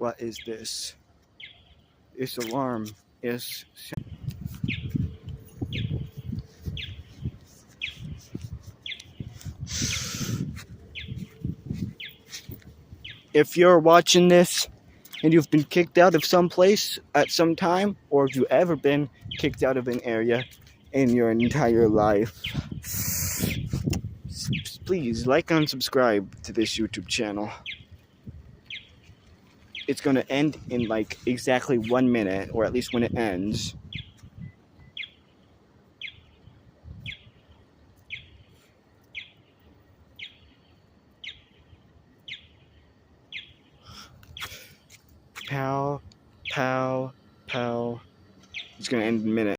What is this? This alarm is... If you're watching this and you've been kicked out of some place at some time, or if you've ever been kicked out of an area in your entire life, please like and subscribe to this YouTube channel. It's going to end in like exactly 1 minute, or at least when it ends. Pow, pow, pow. It's going to end in a minute.